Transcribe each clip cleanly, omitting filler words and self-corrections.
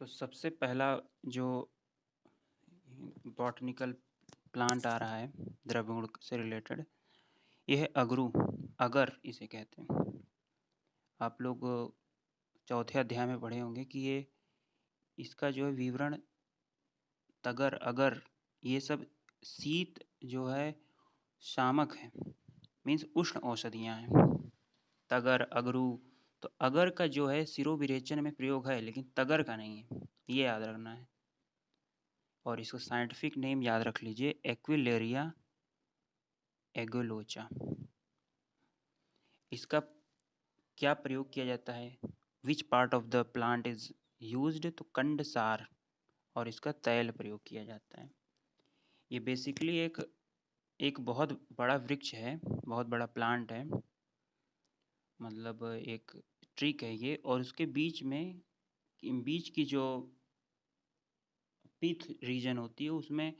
तो सबसे पहला जो बॉटनिकल प्लांट आ रहा है द्रव्यगुण से रिलेटेड, ये है अगरू। अगर इसे कहते हैं। आप लोग चौथे अध्याय में पढ़े होंगे कि ये इसका जो है विवरण तगर अगर ये सब शीत जो है शामक है, मीन्स उष्ण औषधियाँ हैं। तगर अगरू, तो अगर का जो है शिरोविरेचन में प्रयोग है लेकिन तगर का नहीं है, ये याद रखना है। और इसको साइंटिफिक नेम याद रख लीजिए, एक्विलेरिया एगोलोचा। इसका क्या प्रयोग किया जाता है, which part of the plant is used, तो कंडसार और इसका तैल प्रयोग किया जाता है। ये बेसिकली एक बहुत बड़ा वृक्ष है, बहुत बड़ा प्लांट है, मतलब एक ट्रिक है ये। और उसके बीच की जो पीथ रीजन होती है उसमें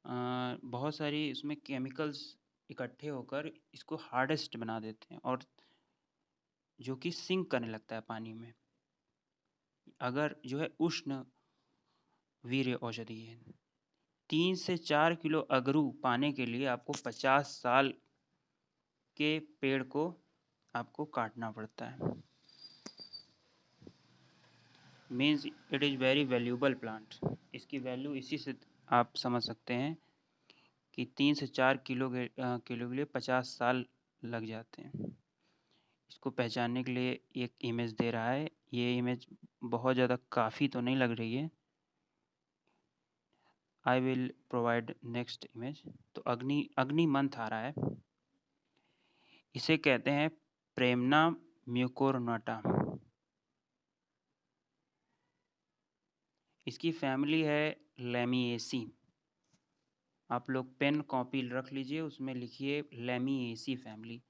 बहुत सारी उसमें केमिकल्स इकट्ठे होकर इसको हार्डेस्ट बना देते हैं, और जो कि सिंक करने लगता है पानी में। अगर जो है उष्ण वीर्य औषधि है। 3 से 4 किलो अगरू पाने के लिए आपको 50 साल के पेड़ को आपको काटना पड़ता है। Means it is very valuable plant. इसकी वैल्यू इसी से आप समझ सकते हैं कि 3 से 4 किलो के लिए 50 साल लग जाते हैं। इसको पहचानने के लिए एक इमेज दे रहा है। ये इमेज बहुत ज़्यादा काफ़ी तो नहीं लग रही है। I will provide next image. तो अग्नि मंथ आ रहा है। इसे कहते हैं प्रेमना म्यूकोरनाटा। इसकी फैमिली है लेमिएसी। आप लोग पेन कॉपी रख लीजिए, उसमें लिखिए लेमिएसी फैमिली,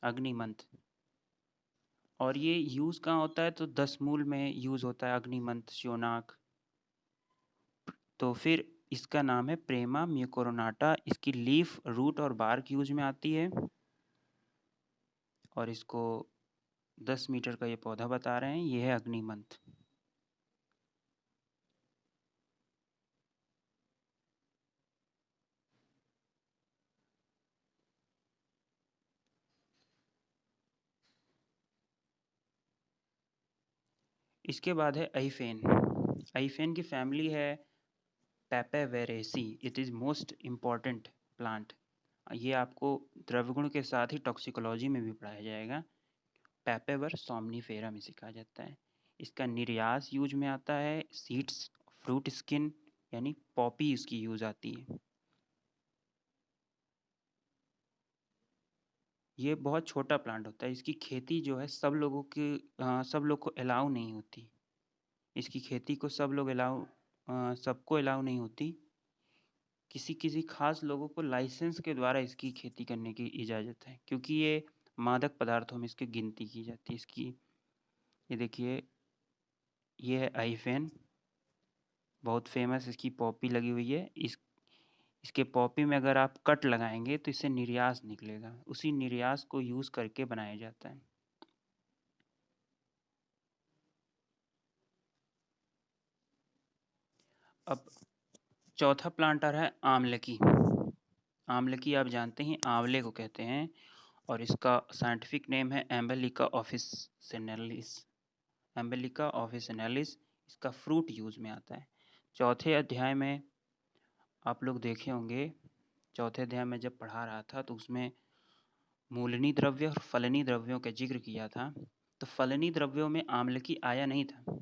अग्निमंथ। और ये यूज़ कहाँ होता है, तो 10 मूल में यूज़ होता है अग्निमंथ श्योनाक। तो फिर इसका नाम है प्रेमा म्यूकोरोनाटा। इसकी लीफ, रूट और बार्क यूज में आती है। और इसको 10 मीटर का ये पौधा बता रहे हैं, ये है अग्निमंथ। इसके बाद है आइफेन। आइफेन की फैमिली है Papaveraceae. It is most important plant. ये आपको द्रव्यगुण के साथ ही टॉक्सिकोलॉजी में भी पढ़ाया जाएगा। पेपेवर सोमनीफेरम इसे कहा जाता है। इसका निर्यास यूज में आता है। सीड्स, फ्रूट स्किन यानी पॉपी इसकी यूज आती है। ये बहुत छोटा प्लांट होता है। इसकी खेती जो है सब लोग को अलाउ नहीं होती। इसकी खेती को सबको अलाउ नहीं होती। किसी किसी खास लोगों को लाइसेंस के द्वारा इसकी खेती करने की इजाज़त है, क्योंकि ये मादक पदार्थों में इसकी गिनती की जाती है। इसकी ये देखिए, ये है आइफेन, बहुत फेमस। इसकी पॉपी लगी हुई है। इसके पॉपी में अगर आप कट लगाएंगे तो इससे निर्यास निकलेगा। उसी निर्यास को यूज़ करके बनाया जाता है। अब चौथा प्लांट आ रहा है आमलकी। आमलकी आप जानते हैं, आंवले को कहते हैं, और इसका साइंटिफिक नेम है एम्बेलिका ऑफिसिनेलिस। एम्बेलिका ऑफिसिनेलिस। इसका फ्रूट यूज में आता है। चौथे अध्याय में आप लोग देखे होंगे, चौथे अध्याय में जब पढ़ा रहा था तो उसमें मूलनी द्रव्य और फलनी द्रव्यों का जिक्र किया था। तो फलनी द्रव्यों में आमलकी आया नहीं था,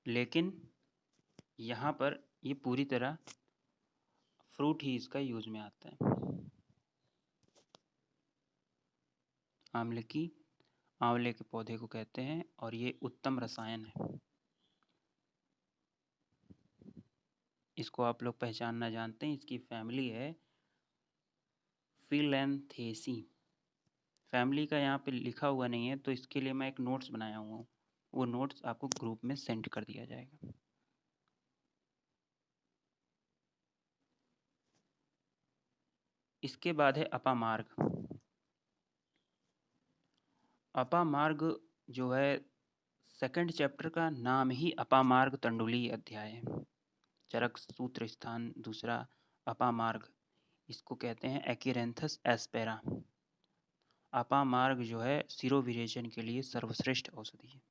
लेकिन यहाँ पर ये पूरी तरह फ्रूट ही इसका यूज में आता है। आमलकी आंवले के पौधे को कहते हैं, और ये उत्तम रसायन है। इसको आप लोग पहचानना जानते हैं। इसकी फैमिली है फिलैंथेसी। फैमिली का यहाँ पे लिखा हुआ नहीं है, तो इसके लिए मैं एक नोट्स बनाया हुआ हूँ। वो नोट्स आपको ग्रुप में सेंड कर दिया जाएगा। इसके बाद है अपामार्ग। अपामार्ग जो है सेकंड चैप्टर का नाम ही अपामार्ग तंडुली अध्याय है। चरक सूत्र स्थान दूसरा अपामार्ग, इसको कहते हैं एक्यूरेंथस एस्पेरा। अपामार्ग जो है सिरोविरेचन के लिए सर्वश्रेष्ठ औषधि है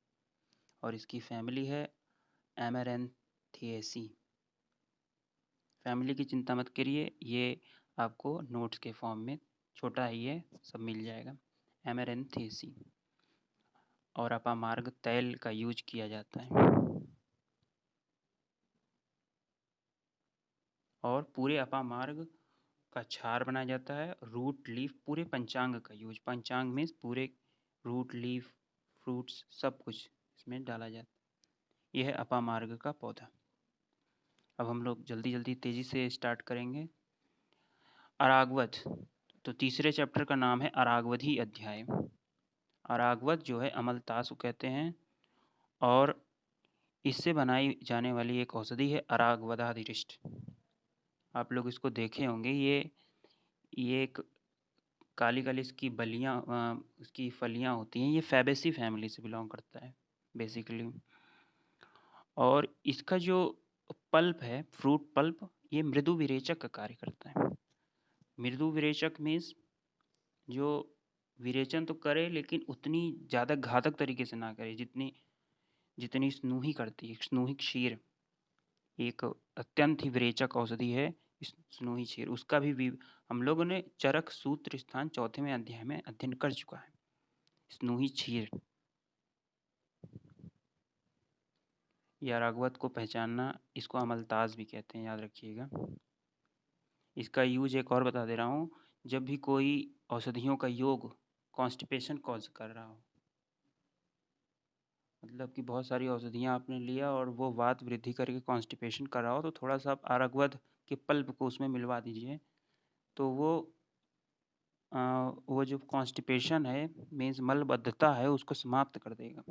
और इसकी फैमिली है एमेरेंथिएसी। फैमिली की चिंता मत करिए, ये आपको नोट्स के फॉर्म में छोटा ही है, सब मिल जाएगा। एमेरेंथिएसी और अपामार्ग तैल का यूज किया जाता है और पूरे अपामार्ग का क्षार बनाया जाता है। रूट लीफ पूरे पंचांग का यूज, पंचांग में पूरे रूट लीफ फ्रूट्स सब कुछ इसमें डाला जाता है। यह है अपामार्ग का पौधा। अब हम लोग जल्दी जल्दी तेजी से स्टार्ट करेंगे। अरागवत, तो तीसरे चैप्टर का नाम है अरागवधी अध्याय। अरागवत जो है अमलतास को कहते हैं और इससे बनाई जाने वाली एक औषधि है अरागवदाधिरिष्ट। आप लोग इसको देखे होंगे, ये एक काली काली इसकी बलियाँ उसकी फलियाँ होती हैं। ये फैबेसी फैमिली से बिलोंग करता है बेसिकली। और इसका जो पल्प है, फ्रूट पल्प, ये मृदु विरेचक का कार्य करता है। मृदु विरेचक मीन्स जो विरेचन तो करे लेकिन उतनी ज़्यादा घातक तरीके से ना करे जितनी जितनी स्नूही करती है। स्नूही क्षीर एक अत्यंत ही विरेचक औषधि है। स्नूही क्षीर उसका भी हम लोगों ने चरक सूत्र स्थान चौथे अध्याय में अध्ययन कर चुका है। स्नूही क्षीर या रागवत को पहचानना, इसको अमलताज भी कहते हैं, याद रखिएगा। इसका यूज एक और बता दे रहा हूँ। जब भी कोई औषधियों का योग कॉन्स्टिपेशन कॉज कर रहा हो, मतलब कि बहुत सारी औषधियाँ आपने लिया और वो वात वृद्धि करके कॉन्स्टिपेशन कर रहा हो, तो थोड़ा सा आप अरागवत के पल्प को उसमें मिलवा दीजिए, तो वो जो कॉन्स्टिपेशन है मीन्स मलबद्धता है उसको समाप्त कर देगा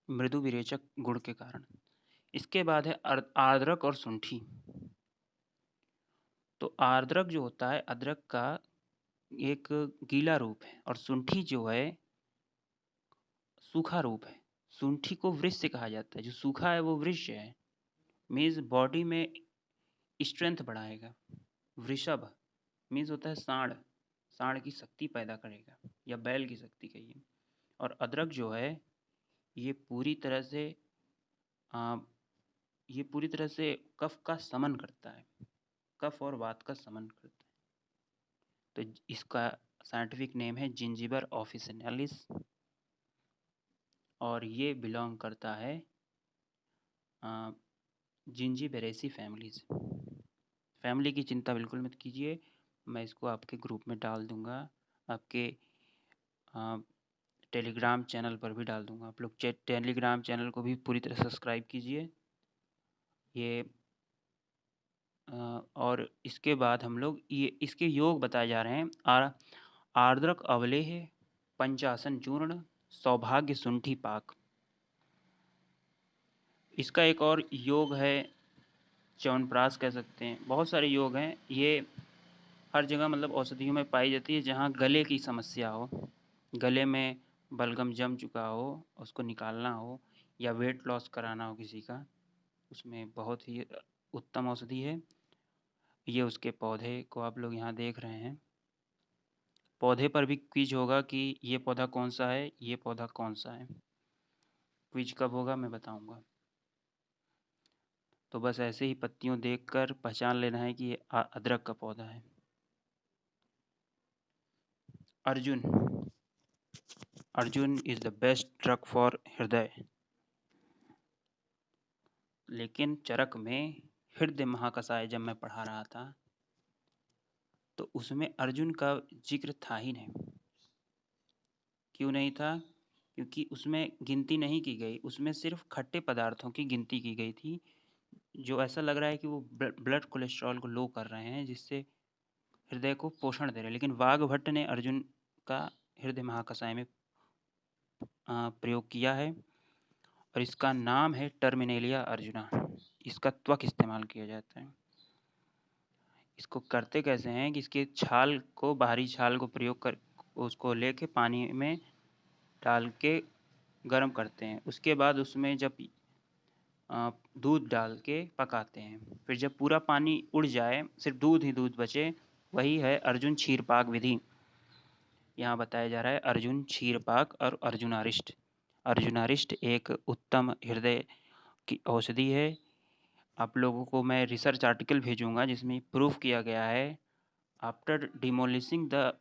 मृदु विरेचक गुण के कारण। इसके बाद है आर्द्रक और शुंठी। तो आर्द्रक जो होता है अदरक का एक गीला रूप है और शुंठी जो है सूखा रूप है। शुंठी को वृक्ष कहा जाता है, जो सूखा है वो वृक्ष है, मीन्स बॉडी में स्ट्रेंथ बढ़ाएगा। वृषभ मीन्स होता है सांड, सांड की शक्ति पैदा करेगा या बैल की शक्ति कहिए। और अदरक जो है ये पूरी तरह से ये पूरी तरह से कफ का समन करता है, कफ और वात का समन करता है। तो इसका साइंटिफिक नेम है जिंजिबर ऑफिसिनालिस और ये बिलोंग करता है जिंजिबेरेसी फैमिली से। फैमिली की चिंता बिल्कुल मत कीजिए, मैं इसको आपके ग्रुप में डाल दूंगा, आपके टेलीग्राम चैनल पर भी डाल दूंगा। आप लोग टेलीग्राम चैनल को भी पूरी तरह सब्सक्राइब कीजिए। ये और इसके बाद हम लोग ये इसके योग बताए जा रहे हैं। आर्द्रक अवलेह, पंचासन चूर्ण, सौभाग्य शुंठी पाक। इसका एक और योग है च्यवनप्राश कह सकते हैं। बहुत सारे योग हैं, ये हर जगह मतलब औषधियों में पाई जाती है जहाँ गले की समस्या हो, गले में बलगम जम चुका हो, उसको निकालना हो या वेट लॉस कराना हो किसी का, उसमें बहुत ही उत्तम औषधि है। ये उसके पौधे को आप लोग यहाँ देख रहे हैं। पौधे पर भी क्विज होगा कि ये पौधा कौन सा है, ये पौधा कौन सा है। क्विज कब होगा मैं बताऊंगा। तो बस ऐसे ही पत्तियों देखकर पहचान लेना है कि ये अदरक का पौधा है। Arjun, Arjun is the best drug for हृदय। लेकिन चरक में हृदय महाकसाय जब मैं पढ़ा रहा था तो उसमें अर्जुन का जिक्र था ही नहीं। क्यों नहीं था? क्योंकि उसमें गिनती नहीं की गई, उसमें सिर्फ खट्टे पदार्थों की गिनती की गई थी, जो ऐसा लग रहा है कि वो ब्लड कोलेस्ट्रॉल को लो कर रहे हैं, जिससे हृदय को पोषण दे रहे हैं। लेकिन वाघभट्ट ने अर्जुन का हृदय महाकसाय में प्रयोग किया है और इसका नाम है टर्मिनेलिया अर्जुना। इसका त्वक इस्तेमाल किया जाता है। इसको करते कैसे हैं कि इसके छाल को, बाहरी छाल को प्रयोग कर उसको लेके पानी में डाल के गर्म करते हैं। उसके बाद उसमें जब दूध डाल के पकाते हैं। फिर जब पूरा पानी उड़ जाए, सिर्फ दूध ही दूध बचे, वही है अर्जुन क्षीरपाक विधि। यहाँ बताया जा रहा है अर्जुन क्षीरपाक और अर्जुनारिष्ट। अर्जुनारिष्ट एक उत्तम हृदय की औषधि है। आप लोगों को मैं रिसर्च आर्टिकल भेजूंगा जिसमें प्रूफ किया गया है, after demolishing the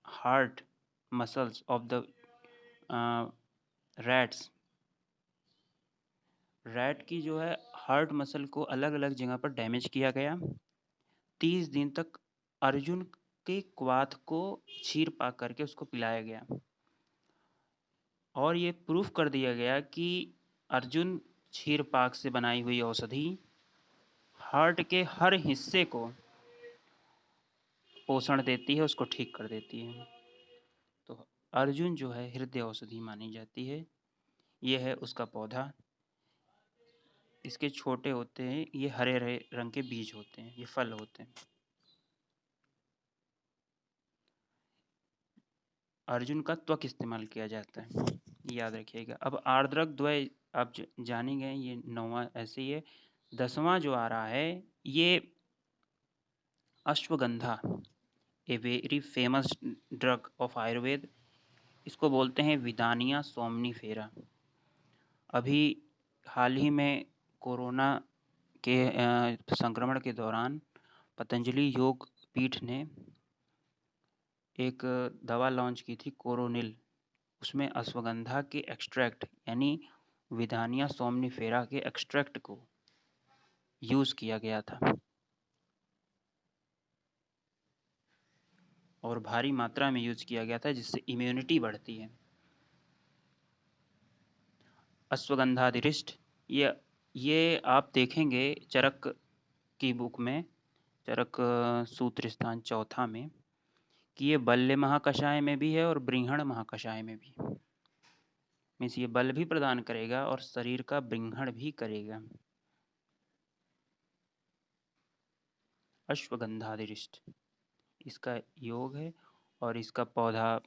heart muscles of the rats, rat की जो है हार्ट मसल को अलग अलग जगह पर डैमेज किया गया। 30 दिन तक अर्जुन के क्वाथ को क्षीर पाक करके उसको पिलाया गया और ये प्रूफ कर दिया गया कि अर्जुन क्षीर पाक से बनाई हुई औषधि हार्ट के हर हिस्से को पोषण देती है, उसको ठीक कर देती है। तो अर्जुन जो है हृदय औषधि मानी जाती है। ये है उसका पौधा। इसके छोटे होते हैं, ये हरे हरे रंग के बीज होते हैं, ये फल होते हैं। अर्जुन का त्वक इस्तेमाल किया जाता है, याद रखिएगा। अब आर्द्रक द्वय आप जानेंगे, ये 9वां ऐसे ही है। 10वां जो आ रहा है ये ashwagandha, a very famous drug of Ayurveda. इसको बोलते हैं विदानिया सोमनीफेरा। अभी हाल ही में कोरोना के संक्रमण के दौरान पतंजलि योग पीठ ने एक दवा लॉन्च की थी कोरोनिल। उसमें अश्वगंधा के एक्सट्रैक्ट यानी विदानिया सोमनीफेरा के एक्सट्रैक्ट को यूज़ किया गया था और भारी मात्रा में यूज़ किया गया था, जिससे इम्यूनिटी बढ़ती है। अश्वगंधाधिरिष्ट, ये आप देखेंगे चरक की बुक में, चरक सूत्र स्थान 4 में, कि ये बल्य महाकषाय में भी है और बृंहण महाकषाय में भी। मीन्स ये बल भी प्रदान करेगा और शरीर का बृंहण भी करेगा। अश्वगंधाधिरिष्ट इसका योग है और इसका पौधा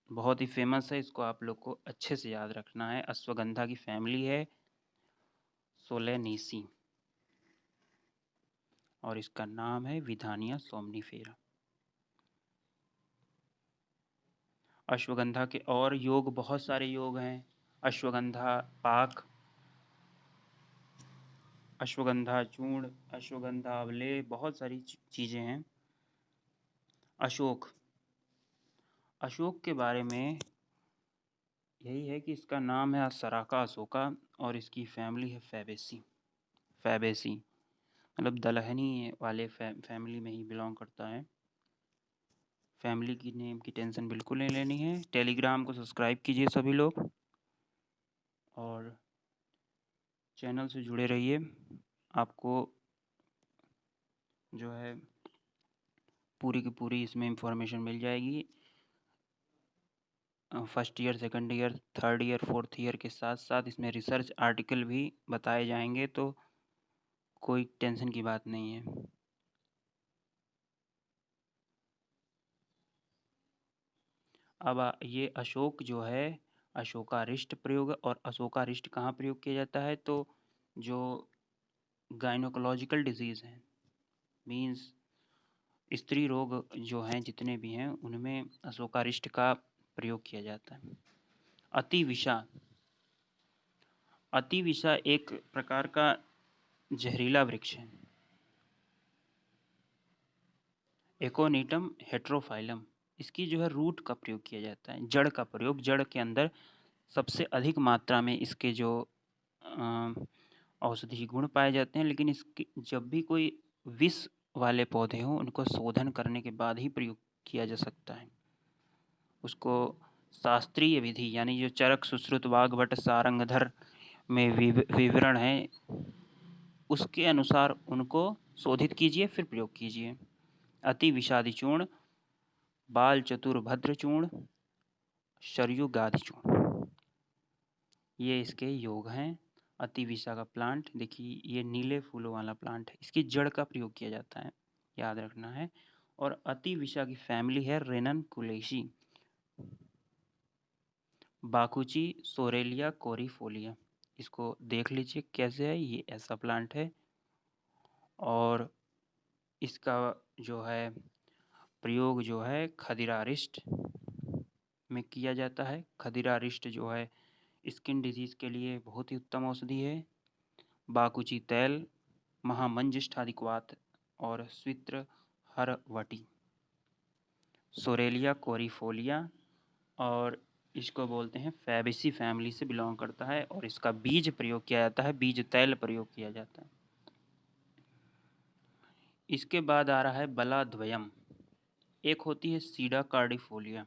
बहुत ही फेमस है। इसको आप लोग को अच्छे से याद रखना है। अश्वगंधा की फैमिली है सोलेनेसी और इसका नाम है विदानिया सोमनीफेरा। अश्वगंधा के और योग, बहुत सारे योग हैं। अश्वगंधा पाक, अश्वगंधा चूर्ण, अश्वगंधा अवले, बहुत सारी चीज़ें हैं। अशोक, अशोक के बारे में यही है कि इसका नाम है सराका अशोका और इसकी फैमिली है फैबेसी। फैबेसी मतलब दलहनी वाले फैमिली में ही बिलोंग करता है। फैमिली की नेम की टेंशन बिल्कुल नहीं लेनी है। टेलीग्राम को सब्सक्राइब कीजिए सभी लोग और चैनल से जुड़े रहिए। आपको जो है पूरी की पूरी इसमें इंफॉर्मेशन मिल जाएगी। First year, second year, third year, fourth year के साथ साथ इसमें रिसर्च आर्टिकल भी बताए जाएंगे, तो कोई टेंशन की बात नहीं है। अब ये अशोक जो है अशोकारिष्ट प्रयोग, और अशोकारिष्ट कहाँ प्रयोग किया जाता है, तो जो गाइनोकोलॉजिकल डिजीज़ हैं, मीन्स स्त्री रोग जो हैं जितने भी हैं, उनमें अशोकारिष्ट का प्रयोग किया जाता है। अतिविषा, अतिविषा एक प्रकार का जहरीला वृक्ष है। एकोनिटम हेट्रोफाइलम, इसकी जो है रूट का प्रयोग किया जाता है, जड़ का प्रयोग। जड़ के अंदर सबसे अधिक मात्रा में इसके जो औषधि गुण पाए जाते हैं, लेकिन इसके जब भी कोई विष वाले पौधे हों, उनको शोधन करने के बाद ही प्रयोग किया जा सकता है। उसको शास्त्रीय विधि यानी जो चरक सुश्रुत वाग्भट सारंगधर में विवरण है, उसके अनुसार उनको शोधित कीजिए फिर प्रयोग कीजिए। अति विषादी चूर्ण, बाल चतुर्भद्र चूर्ण, शरयुगादि चूर्ण, ये इसके योग हैं। अतिविषा का प्लांट देखिए, ये नीले फूलों वाला प्लांट है, इसकी जड़ का प्रयोग किया जाता है, याद रखना है। और अतिविषा की फैमिली है रेनन कुलेशी। बाकुची सोरेलिया कोरीफोलिया। इसको देख लीजिए कैसे है, ये ऐसा प्लांट है और इसका जो है प्रयोग जो है खदिरारिष्ट में किया जाता है। खदिरारिष्ट जो है स्किन डिजीज के लिए बहुत ही उत्तम औषधि है। बाकुची तैल, महामंजिष्ठादिक्वात और स्वित्र हरवटी। सोरेलिया कोरीफोलिया और इसको बोलते हैं फैबेसी फैमिली से बिलोंग करता है और इसका बीज प्रयोग किया जाता है, बीज तैल प्रयोग किया जाता है। इसके बाद आ रहा है बलाद्वयम। एक होती है सीडा कार्डिफोलिया।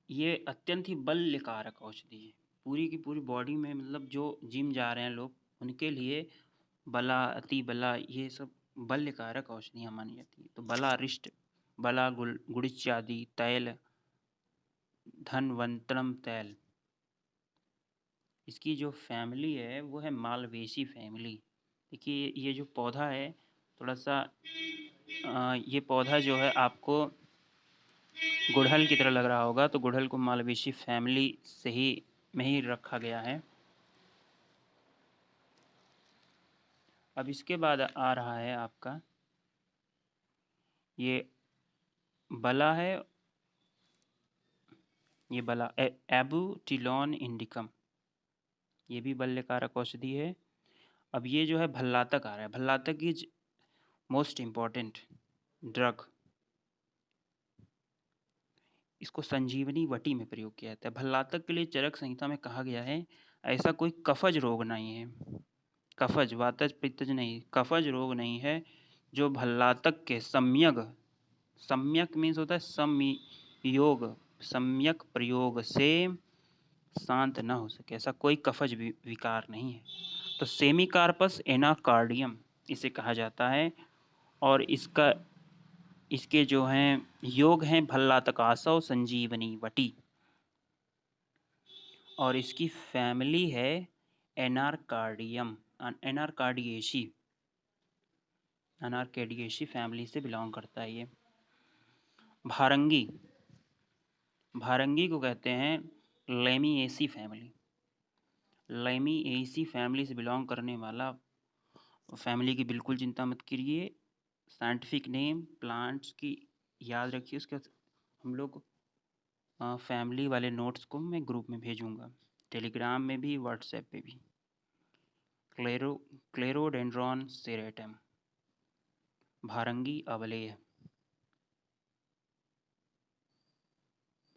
ये अत्यंत ही बल्यकारक औषधि है। पूरी की पूरी बॉडी में, मतलब जो जिम जा रहे हैं लोग उनके लिए बला, अति बला, ये सब बल्यकारक औषधियाँ मानी जाती है। तो बलारिष्ट, बला गुड़िचादि तैल, धनवंतरम तैल। इसकी जो फैमिली है वो है मालवेसी फैमिली। देखिए ये जो पौधा है थोड़ा सा ये पौधा जो है आपको गुड़हल की तरह लग रहा होगा, तो गुड़हल को मालवेसी फैमिली से ही में ही रखा गया है। अब इसके बाद आ रहा है आपका ये बला है, ये बला एबुटिलॉन इंडिकम, ये भी बल्यकारक औषधि है। अब ये जो है भल्लातक आ रहा है। भल्लातक इज मोस्ट इम्पॉर्टेंट ड्रग। इसको संजीवनी वटी में प्रयोग किया जाता है। भल्लातक के लिए चरक संहिता में कहा गया है ऐसा कोई कफज रोग नहीं है, कफज वातज पित्तज नहीं, कफज रोग नहीं है जो भल्लातक के सम्यक मीन्स होता है संयोग, सम्यक प्रयोग से शांत न हो सके, ऐसा कोई कफज विकार नहीं है। तो सेमिकार्पस एनाकार्डियम इसे कहा जाता है और इसके जो हैं योग हैं भल्लातकासव संजीवनी वटी और इसकी फैमिली है एनारकार्डियम, एनारकार्डियेशी, एनारकार्डियेशी फैमिली से बिलोंग करता है ये। भारंगी, भारंगी को कहते हैं लेमिएसी फैमिली। लेमिएसी फैमिली से बिलोंग करने वाला फैमिली की बिल्कुल चिंता मत करिए। साइंटिफिक नेम प्लांट्स की याद रखिए, उसके हम लोग फैमिली वाले नोट्स को मैं ग्रुप में भेजूंगा, टेलीग्राम में भी व्हाट्सएप पे भी। क्लेरोडेंड्रॉन सेरेटम, भारंगी अवलेय,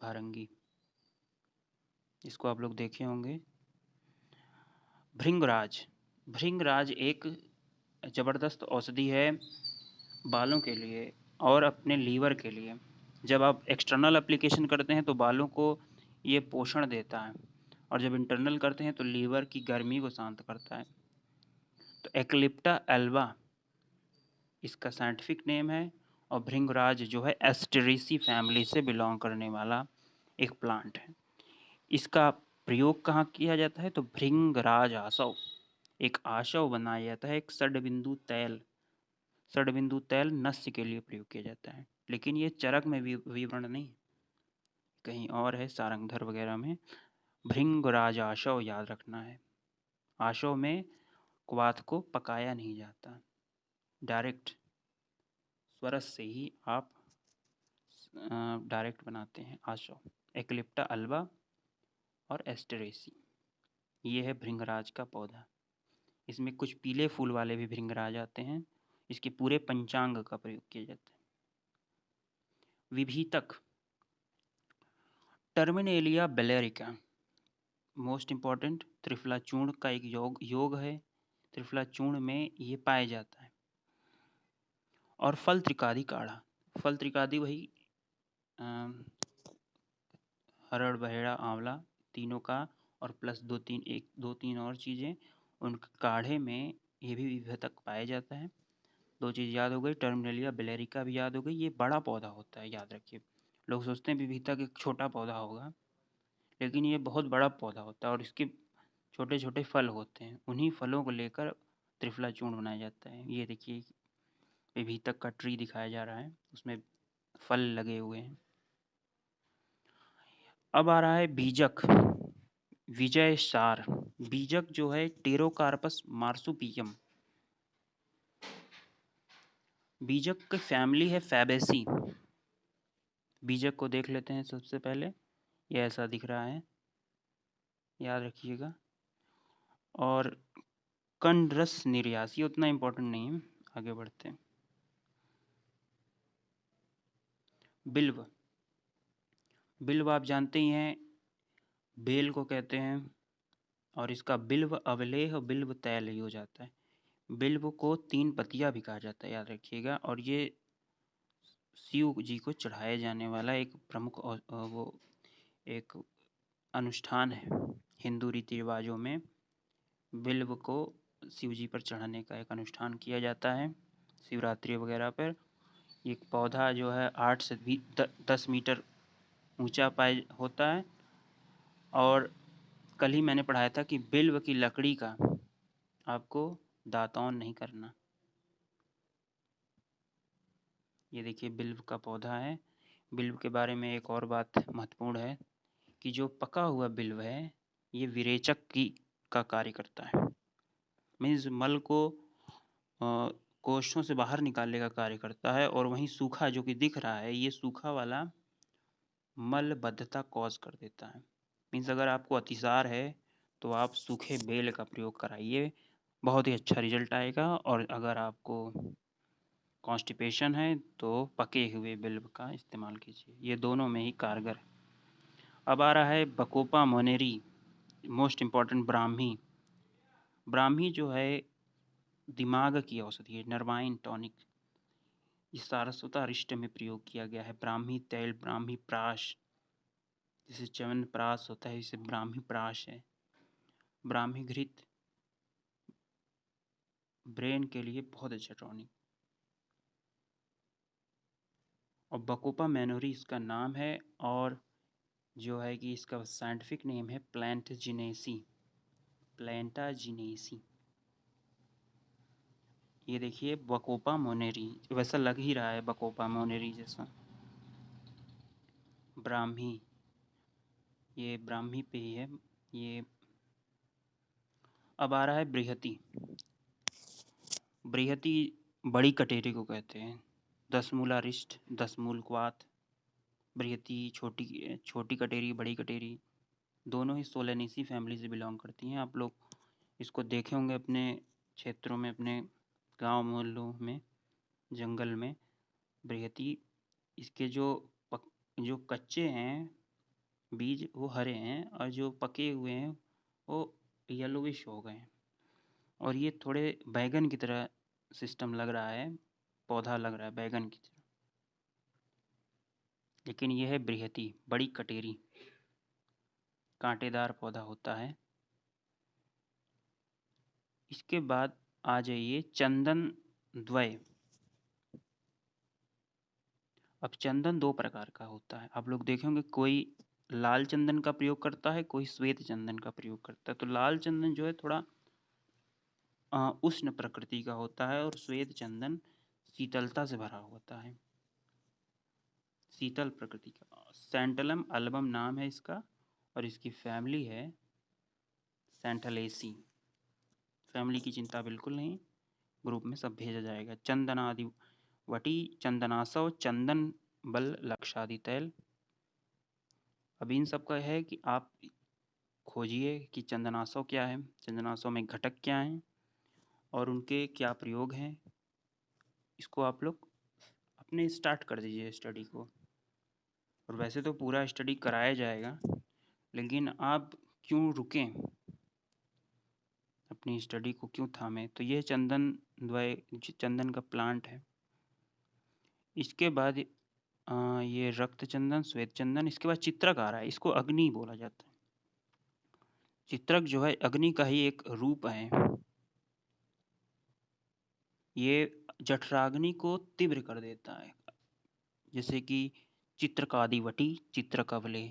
भारंगी इसको आप लोग देखे होंगे। भृंगराज, भृंगराज एक ज़बरदस्त औषधि है बालों के लिए और अपने लीवर के लिए। जब आप एक्सटर्नल एप्लीकेशन करते हैं तो बालों को ये पोषण देता है और जब इंटरनल करते हैं तो लीवर की गर्मी को शांत करता है। तो एक्लिप्टा एल्वा इसका साइंटिफिक नेम है और भृंगराज जो है एस्टेरेसी फैमिली से बिलोंग करने वाला एक प्लांट है। इसका प्रयोग कहाँ किया जाता है? तो भृंगराज आसव, एक आशव बनाया जाता है, एक षड्बिंदु तैल, षड्बिंदु तैल नस्य के लिए प्रयोग किया जाता है। लेकिन ये चरक में विवरण नहीं, कहीं और है, सारंगधर वगैरह में। भृंगराज आशव याद रखना है। आशव में क्वाथ को पकाया नहीं जाता, डायरेक्ट स्वरस से ही आप डायरेक्ट बनाते हैं आशव। एक्लिप्टा अल्वा और एस्टेरेसी, ये है भृंगराज का पौधा। इसमें कुछ पीले फूल वाले भी भृंगराज आते हैं। इसके पूरे पंचांग का प्रयोग किया जाता है। विभीतक, टर्मिनेलिया बेलेरिका, मोस्ट इम्पॉर्टेंट त्रिफला चूर्ण का एक योग है। त्रिफला चूर्ण में ये पाया जाता है। और फल त्रिकादि काढ़ा, फल त्रिकादि वही हरड़ बहेड़ा आंवला तीनों का और प्लस दो तीन और चीज़ें, उन काढ़े में ये भी विभेदक पाया जाता है। दो चीज़ याद हो गई, टर्मिनेलिया बेलेरिका भी याद हो गई। ये बड़ा पौधा होता है, याद रखिए। लोग सोचते हैं विभीतक एक छोटा पौधा होगा, लेकिन ये बहुत बड़ा पौधा होता है और इसके छोटे छोटे फल होते हैं। उन्हीं फलों को लेकर त्रिफला चूर्ण बनाया जाता है। ये देखिए विभीतक का ट्री दिखाया जा रहा है, उसमें फल लगे हुए हैं। अब आ रहा है बीजक, विजय सार। बीजक जो है टेरोकार्पस मार्सुपियम। बीजक की फैमिली है फैबेसी। बीजक को देख लेते हैं सबसे पहले, ये ऐसा दिख रहा है, याद रखिएगा। और कंडरस निर्यास, ये उतना इम्पोर्टेंट नहीं है, आगे बढ़ते हैं। बिल्व, बिल्व आप जानते ही हैं, बेल को कहते हैं, और इसका बिल्व अवलेह बिल्व तैल हो जाता है। बिल्व को 3 पतिया भी कहा जाता है, याद रखिएगा। और ये शिव जी को चढ़ाए जाने वाला एक प्रमुख वो एक अनुष्ठान है हिंदू रीति रिवाजों में। बिल्व को शिव जी पर चढ़ाने का एक अनुष्ठान किया जाता है शिवरात्रि वगैरह पर। एक पौधा जो है 8 से 10 मीटर ऊंचा पाए होता है। और कल ही मैंने पढ़ाया था कि बिल्व की लकड़ी का आपको दातौन नहीं करना। ये देखिए बिल्व का पौधा है। बिल्व के बारे में एक और बात महत्वपूर्ण है कि जो पका हुआ बिल्व है ये विरेचक की का कार्य करता है। मीन्स मल को कोष्ठों से बाहर निकालने का कार्य करता है। और वहीं सूखा जो कि दिख रहा है, ये सूखा वाला मलबद्धता कॉज कर देता है। मीन्स अगर आपको अतिसार है तो आप सूखे बेल का प्रयोग कराइए, बहुत ही अच्छा रिजल्ट आएगा। और अगर आपको कॉन्स्टिपेशन है तो पके हुए बिल्व का इस्तेमाल कीजिए, ये दोनों में ही कारगर है। अब आ रहा है bacopa मोनेरी, most important Brahmi. Brahmi जो है दिमाग की औषधि है, नर्वाइन टॉनिक। ये सारस्वत अरिष्ट में प्रयोग किया गया है। ब्राह्मी तैल, ब्राह्मी प्राश, जैसे च्यवनप्राश प्राश होता है, इसे ब्राह्मी प्राश है। ब्राह्मी घृत ब्रेन के लिए बहुत अच्छा टॉनिक। और बकोपा मैनोरी इसका नाम है, और जो है कि इसका साइंटिफिक नेम है प्लांटाजिनेसी, प्लांटाजिनेसी। ये देखिए बकोपा मोनेरी, वैसा लग ही रहा है बकोपा मोनेरी जैसा। ब्राह्मी, ये ब्राह्मी पे ही है ये। अब आ रहा है बृहति। बृहति बड़ी कटेरी को कहते हैं। 10 मूलारिष्ट, 10 मूलक्वाथ। बृहति छोटी छोटी कटेरी, बड़ी कटेरी दोनों ही सोलेनेसी फैमिली से बिलोंग करती हैं। आप लोग इसको देखे होंगे अपने क्षेत्रों में, अपने गांव मोहल्लों में, जंगल में। बृहति, इसके जो कच्चे हैं बीज वो हरे हैं, और जो पके हुए हैं वो येलोविश हो गए हैं। और ये थोड़े बैगन की तरह सिस्टम लग रहा है, पौधा लग रहा है बैगन की तरह, लेकिन यह है बृहति, बड़ी कटेरी, कांटेदार पौधा होता है। इसके बाद आ जाइए चंदन द्वय। अब चंदन 2 प्रकार का होता है, आप लोग देखेंगे कोई लाल चंदन का प्रयोग करता है, कोई श्वेत चंदन का प्रयोग करता है। तो लाल चंदन जो है थोड़ा उष्ण प्रकृति का होता है, और श्वेत चंदन शीतलता से भरा होता है, शीतल प्रकृति का। सेंटलम अल्बम नाम है इसका, और इसकी फैमिली है सेंटलेसी। फैमिली की चिंता बिल्कुल नहीं, ग्रुप में सब भेजा जाएगा। चंदनादि वटी, चंदनासव, चंदन बल, लक्षादि तैल। अब इन सब का है कि आप खोजिए कि चंदनासव क्या है, चंदनासव में घटक क्या हैं, और उनके क्या प्रयोग हैं। इसको आप लोग अपने स्टार्ट कर दीजिए स्टडी को। और वैसे तो पूरा स्टडी कराया जाएगा, लेकिन आप क्यों रुकें, अपनी स्टडी को क्यों थामें। तो ये चंदन द्वय, चंदन का प्लांट है। इसके बाद ये रक्त चंदन, श्वेत चंदन। इसके बाद चित्रक आ रहा है, इसको अग्नि बोला जाता है। चित्रक जो है अग्नि का ही एक रूप है। ये जठराग्नि को तीव्र कर देता है, जैसे कि चित्रकादिवटी, चित्रकवले।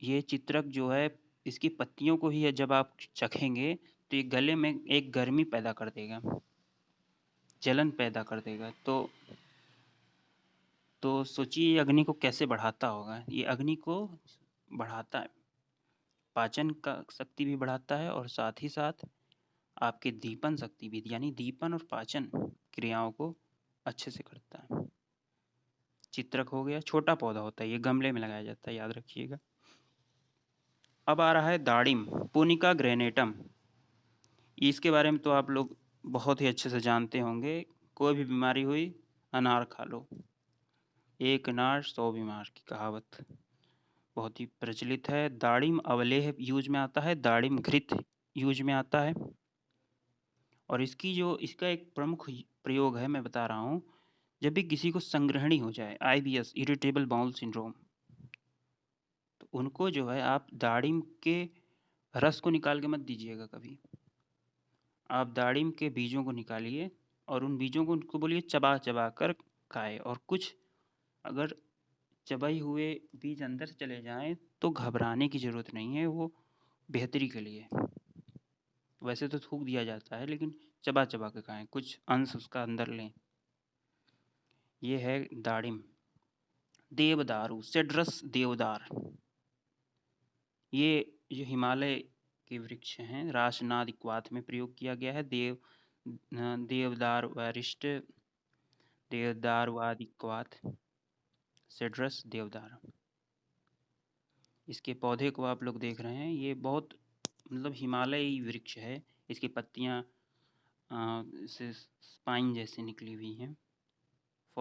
ये चित्रक जो है, इसकी पत्तियों को ही जब आप चखेंगे तो ये गले में एक गर्मी पैदा कर देगा, जलन पैदा कर देगा। तो तो सोचिए ये अग्नि को कैसे बढ़ाता होगा। ये अग्नि को बढ़ाता है, पाचन का शक्ति भी बढ़ाता है और साथ ही साथ आपकी दीपन शक्ति भी, यानी दीपन और पाचन क्रियाओं को अच्छे से करता है। चित्रक हो गया, छोटा पौधा होता है, ये गमले में लगाया जाता है, याद रखिएगा। अब आ रहा है दाड़िम, पुनिका ग्रेनेटम। इसके बारे में तो आप लोग बहुत ही अच्छे से जानते होंगे। कोई भी बीमारी हुई, अनार खा लो, एक अनार 100 बीमार की कहावत बहुत ही प्रचलित है। दाड़िम अवलेह यूज में आता है, दाड़िम घृत यूज में आता है। और इसका एक प्रमुख प्रयोग है, मैं बता रहा हूँ। जब भी किसी को संग्रहणी हो जाए, IBS इरिटेबल बाउल सिंड्रोम, तो उनको जो है आप दाड़िम के रस को निकाल के मत दीजिएगा कभी। आप दाड़िम के बीजों को निकालिए और उन बीजों को उनको बोलिए चबा चबा कर खाए, और कुछ अगर चबाई हुए बीज अंदर चले जाएं तो घबराने की ज़रूरत नहीं है, वो बेहतरी के लिए। वैसे तो थूक दिया जाता है, लेकिन चबा चबा के खाएं, कुछ अंश उसका अंदर लें। ये है दाड़िम। देवदारू, सेड्रस देवदार, ये जो हिमालय के वृक्ष हैं, राशनाद इक्वात में प्रयोग किया गया है। देवदार वरिष्ठ, देवदारवाद इक्वात, सेड्रस देवदार। इसके पौधे को आप लोग देख रहे हैं, ये बहुत मतलब हिमालयी वृक्ष है। इसकी पत्तियाँ से स्पाइन जैसे निकली हुई हैं।